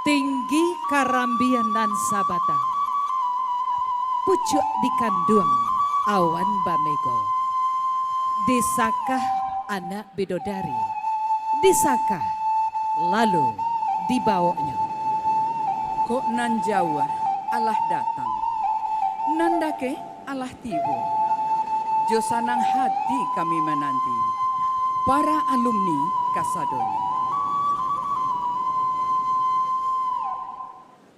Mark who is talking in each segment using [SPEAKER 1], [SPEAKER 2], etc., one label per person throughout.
[SPEAKER 1] Tinggi karambian nan sabatang, pucuk dikanduang awan bamego. Disakah anak bidodari, disakah lalu dibawanya.
[SPEAKER 2] Kok nan Jawa Allah datang, nandake Allah tibo. Josanang hati kami menanti, para alumni Kasadon.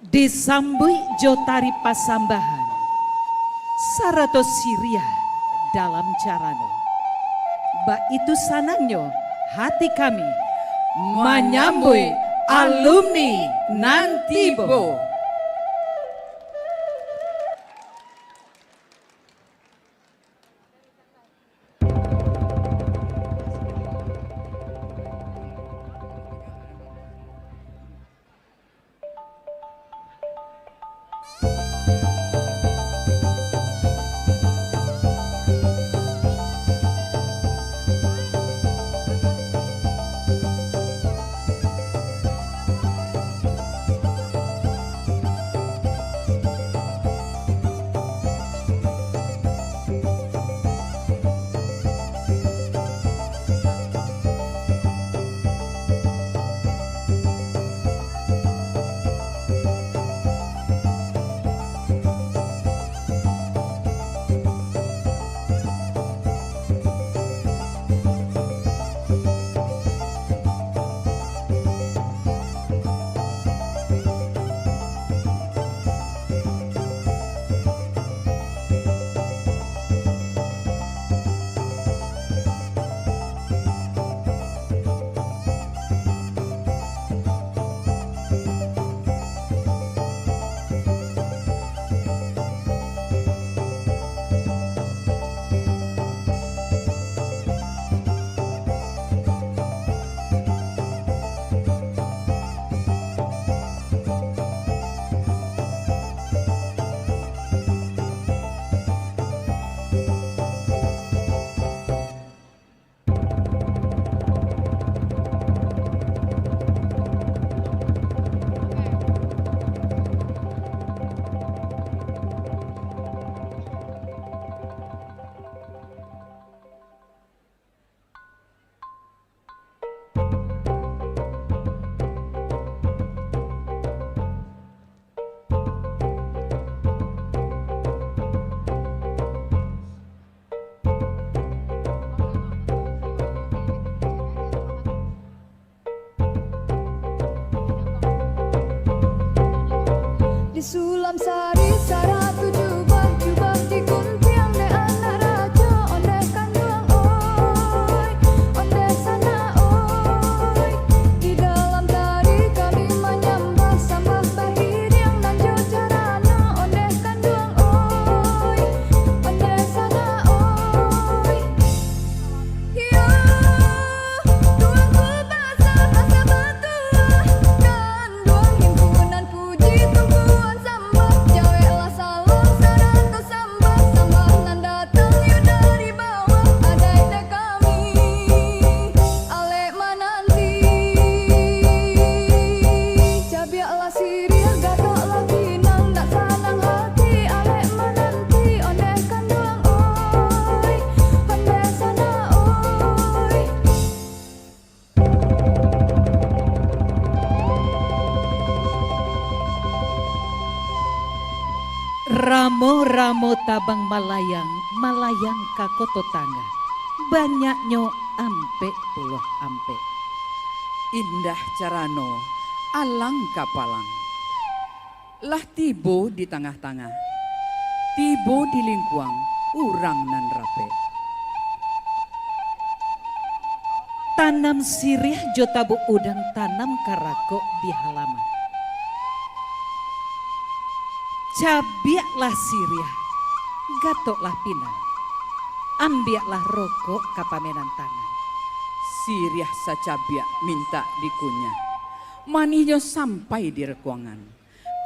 [SPEAKER 1] Disambui jotari pasambahan, sarato siria dalam carano. Ba itu sanangnya hati kami menyambui alumni Nantibo.
[SPEAKER 3] Sulam sari saratu jubah di kuntiang de anak raja onde kanduang oi onde sana oi di dalam tari kami menyembah sambah bahir yang nanjo carana onde kanduang oi onde sana oi yo tuang ku basah asa batua kanduang himpunan puji tumpuan sambah jawelah salam sarato sambah sambah nan datang yu dari bawah adai de kami ale mananti cabiaklah sirih gatoklah pinang dak sanang hati ale mananti onde kanduang oi onde sana oi.
[SPEAKER 1] Ramo-ramo tabang malayang, malayang kakoto tangga. Banyaknya ampe puluh ampe.
[SPEAKER 2] Indah carano, alang kapalang. Lah tibo di tengah-tengah, tibo di lingkuang, urang nan rape.
[SPEAKER 1] Tanam sirih jotabu udang tanam karako di halaman. Cabiaklah sirih, gatoklah pinang. Ambiaklah rokok kapamenan tangan.
[SPEAKER 2] Siriah sacabiak minta dikunyah. Manihnya sampai di rekuangan.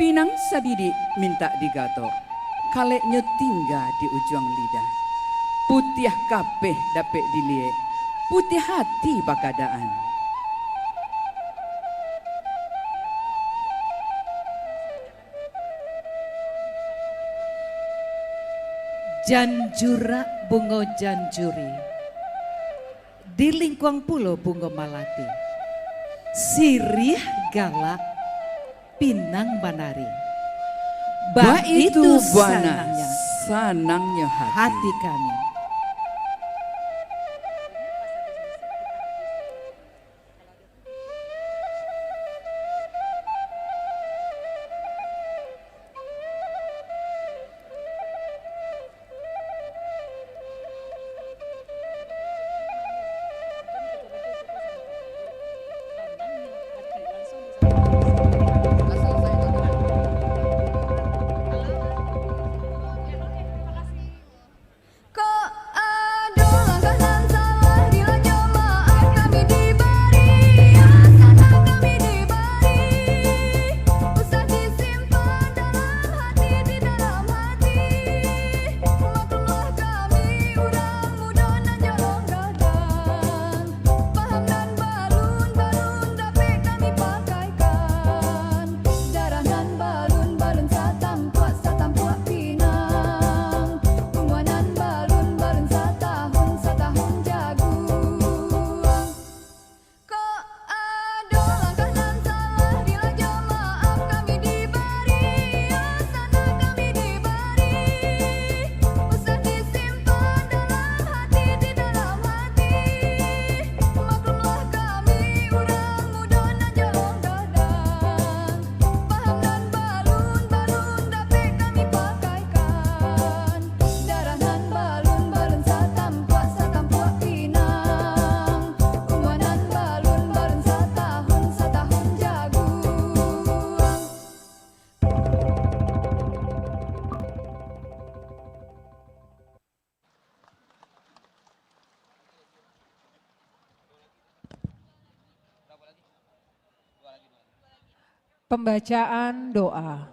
[SPEAKER 2] Pinang sadidi minta digato. Kaleknya tinggal di ujung lidah. Putih kabeh dapet dilie. Putih hati bakadaan.
[SPEAKER 1] Janjura bungo janjuri, di lingkuang pulau bungo malati, sirih galak pinang banari.
[SPEAKER 2] Ba itu buana
[SPEAKER 1] sanangnya
[SPEAKER 2] sanangnya
[SPEAKER 1] hati kami.
[SPEAKER 3] Kok ada langkah nan salah bila jemaah kami diberi sana kami diberi usah disimpan dalam hati di dalam hati maklumlah kami urang muda nan jolong gadang paham nan balun dapet kami pakaikan darah nan balun satampuak pinang umuanan balun satahun jagung kok ada langkah nan salah bila jemaah kami diberi sana kami diberi usah disimpan dalam hati di dalam hati maklumlah kami urang muda nan jolong gadang paham nan balun dapet kami pakaikan darah nan balun satampuak pinang umuanan balun satahun jagung.
[SPEAKER 4] Pembacaan doa.